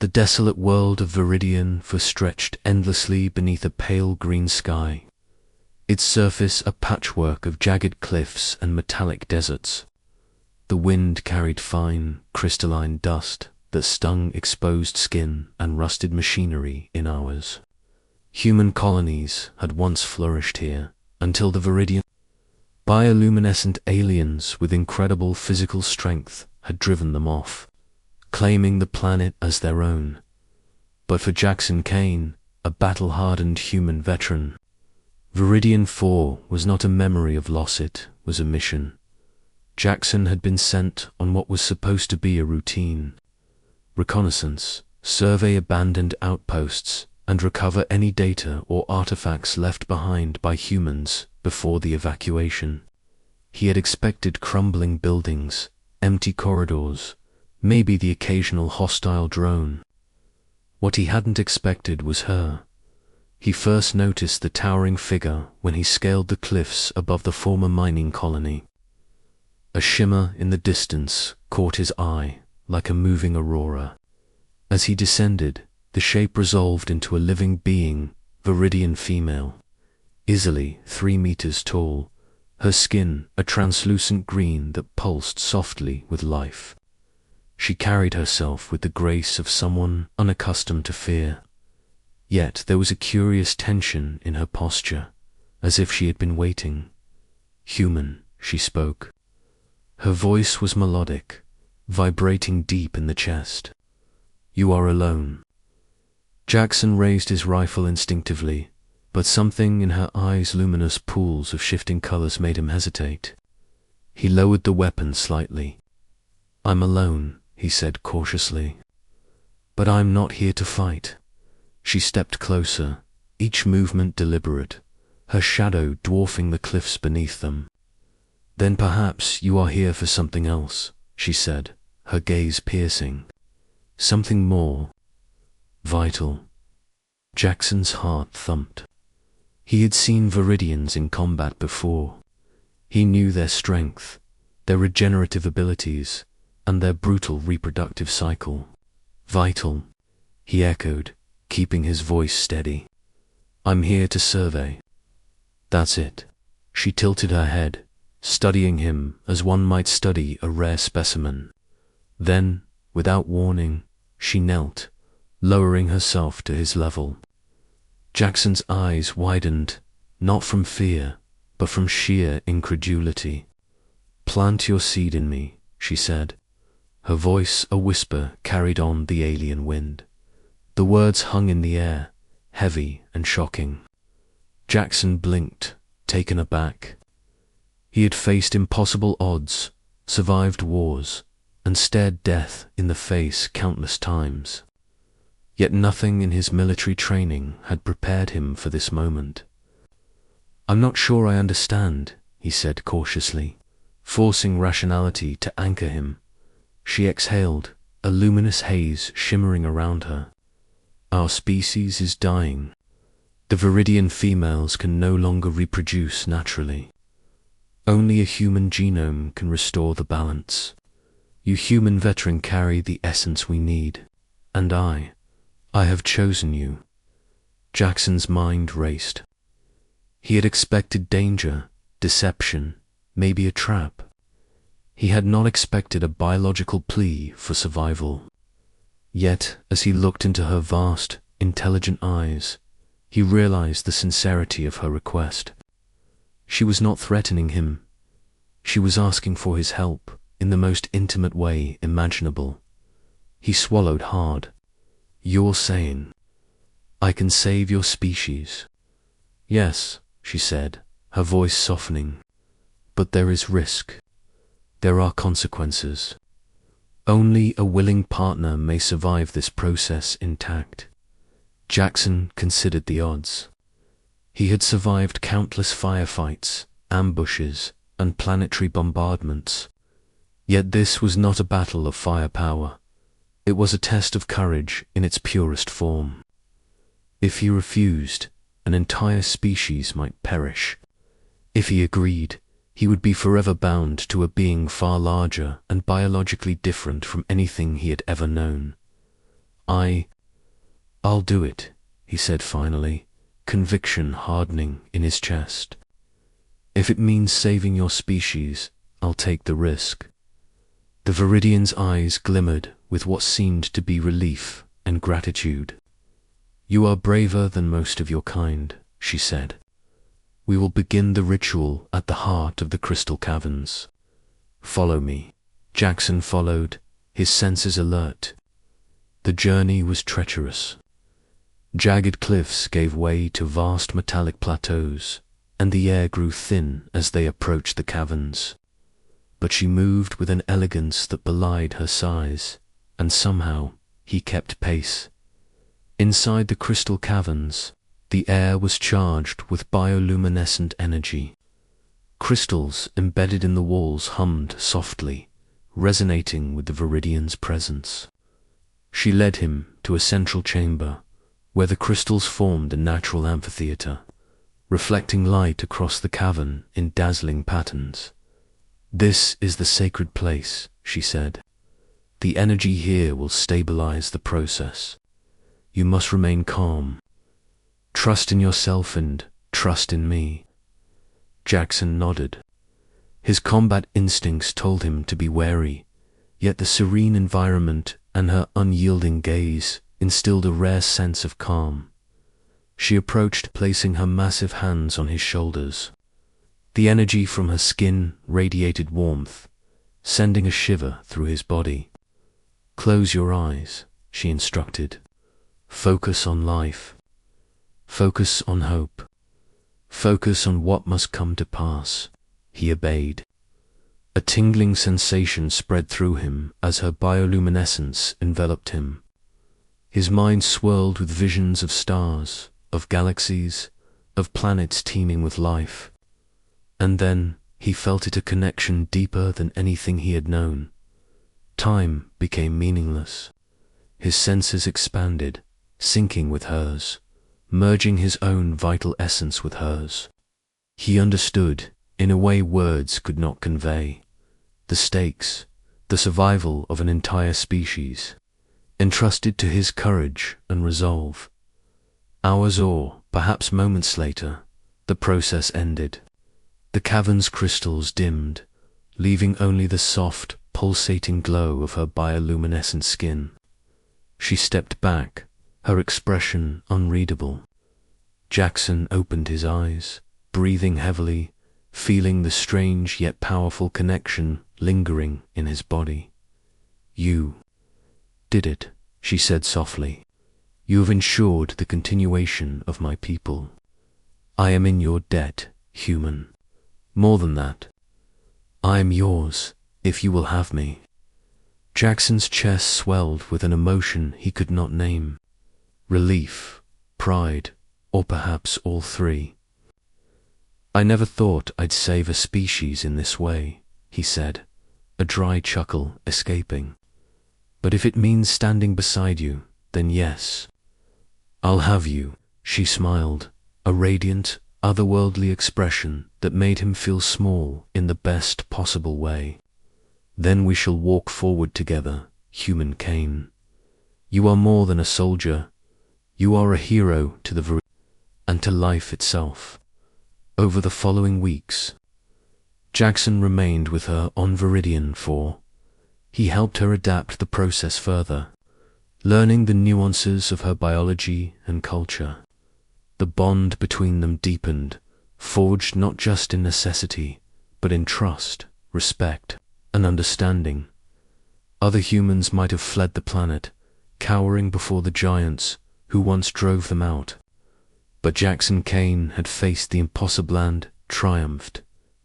The desolate world of Viridian stretched endlessly beneath a pale green sky, its surface a patchwork of jagged cliffs and metallic deserts. The wind carried fine, crystalline dust that stung exposed skin and rusted machinery in hours. Human colonies had once flourished here, until the Viridian bioluminescent aliens with incredible physical strength had driven them off, claiming the planet as their own. But for Jackson Kane, a battle-hardened human veteran, Viridian 4 was not a memory of loss, it was a mission. Jackson had been sent on what was supposed to be a routine reconnaissance, survey abandoned outposts, and recover any data or artifacts left behind by humans before the evacuation. He had expected crumbling buildings, empty corridors, maybe the occasional hostile drone. What he hadn't expected was her. He first noticed the towering figure when he scaled the cliffs above the former mining colony. A shimmer in the distance caught his eye like a moving aurora. As he descended, the shape resolved into a living being, Viridian female, easily 3 meters tall, her skin a translucent green that pulsed softly with life. She carried herself with the grace of someone unaccustomed to fear. Yet there was a curious tension in her posture, as if she had been waiting. Human, she spoke. Her voice was melodic, vibrating deep in the chest. You are alone. Jackson raised his rifle instinctively, but something in her eyes' luminous pools of shifting colors made him hesitate. He lowered the weapon slightly. I'm alone, he said cautiously. But I'm not here to fight. She stepped closer, each movement deliberate, her shadow dwarfing the cliffs beneath them. Then perhaps you are here for something else, she said, her gaze piercing. Something more vital. Jackson's heart thumped. He had seen Viridians in combat before. He knew their strength, their regenerative abilities, and their brutal reproductive cycle. Vital, he echoed, keeping his voice steady. I'm here to survey. That's it. She tilted her head, studying him as one might study a rare specimen. Then, without warning, she knelt, lowering herself to his level. Jackson's eyes widened, not from fear, but from sheer incredulity. Plant your seed in me, she said. Her voice, a whisper, carried on the alien wind. The words hung in the air, heavy and shocking. Jackson blinked, taken aback. He had faced impossible odds, survived wars, and stared death in the face countless times. Yet nothing in his military training had prepared him for this moment. I'm not sure I understand, he said cautiously, forcing rationality to anchor him. She exhaled, a luminous haze shimmering around her. Our species is dying. The Viridian females can no longer reproduce naturally. Only a human genome can restore the balance. You human veteran carry the essence we need. And I have chosen you. Jackson's mind raced. He had expected danger, deception, maybe a trap. He had not expected a biological plea for survival. Yet, as he looked into her vast, intelligent eyes, he realized the sincerity of her request. She was not threatening him. She was asking for his help in the most intimate way imaginable. He swallowed hard. You're saying, I can save your species? Yes, she said, her voice softening. But there is risk. There are consequences. Only a willing partner may survive this process intact. Jackson considered the odds. He had survived countless firefights, ambushes, and planetary bombardments. Yet this was not a battle of firepower. It was a test of courage in its purest form. If he refused, an entire species might perish. If he agreed, he would be forever bound to a being far larger and biologically different from anything he had ever known. I'll do it, he said finally, conviction hardening in his chest. If it means saving your species, I'll take the risk. The Viridian's eyes glimmered with what seemed to be relief and gratitude. You are braver than most of your kind, she said. We will begin the ritual at the heart of the crystal caverns. Follow me. Jackson followed, his senses alert. The journey was treacherous. Jagged cliffs gave way to vast metallic plateaus, and the air grew thin as they approached the caverns. But she moved with an elegance that belied her size, and somehow he kept pace. Inside the crystal caverns, the air was charged with bioluminescent energy. Crystals embedded in the walls hummed softly, resonating with the Viridian's presence. She led him to a central chamber, where the crystals formed a natural amphitheater, reflecting light across the cavern in dazzling patterns. This is the sacred place, she said. The energy here will stabilize the process. You must remain calm. Trust in yourself and trust in me. Jackson nodded. His combat instincts told him to be wary, yet the serene environment and her unyielding gaze instilled a rare sense of calm. She approached, placing her massive hands on his shoulders. The energy from her skin radiated warmth, sending a shiver through his body. Close your eyes, she instructed. Focus on life. Focus on hope. Focus on what must come to pass. He obeyed. A tingling sensation spread through him as her bioluminescence enveloped him. His mind swirled with visions of stars, of galaxies, of planets teeming with life. And then he felt it, a connection deeper than anything he had known. Time became meaningless. His senses expanded, syncing with hers, merging his own vital essence with hers. He understood, in a way words could not convey, the stakes, the survival of an entire species, entrusted to his courage and resolve. Hours or, perhaps moments later, the process ended. The cavern's crystals dimmed, leaving only the soft, pulsating glow of her bioluminescent skin. She stepped back, her expression unreadable. Jackson opened his eyes, breathing heavily, feeling the strange yet powerful connection lingering in his body. You did it, she said softly. You have ensured the continuation of my people. I am in your debt, human. More than that, I am yours, if you will have me. Jackson's chest swelled with an emotion he could not name. Relief, pride, or perhaps all three. I never thought I'd save a species in this way, he said, a dry chuckle escaping. But if it means standing beside you, then yes. I'll have you, she smiled, a radiant, otherworldly expression that made him feel small in the best possible way. Then we shall walk forward together, human Cain. You are more than a soldier. You are a hero to the and to life itself. Over the following weeks, Jackson remained with her on Viridian for he helped her adapt the process further, learning the nuances of her biology and culture. The bond between them deepened, forged not just in necessity, but in trust, respect, and understanding. Other humans might have fled the planet, cowering before the giants who once drove them out. But Jackson Cain had faced the impossible and triumphed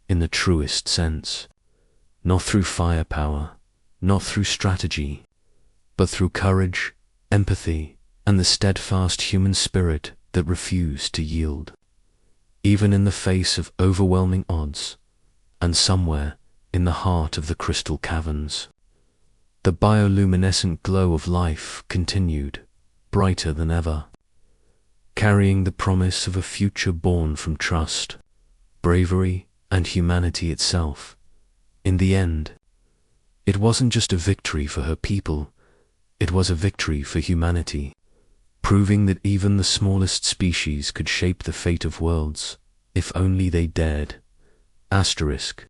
in the truest sense. Not through firepower, not through strategy, but through courage, empathy, and the steadfast human spirit that refused to yield. Even in the face of overwhelming odds, and somewhere in the heart of the crystal caverns, the bioluminescent glow of life continued, brighter than ever, carrying the promise of a future born from trust, bravery, and humanity itself. In the end, it wasn't just a victory for her people, It was a victory for humanity, proving that even the smallest species could shape the fate of worlds, if only they dared. Asterisk.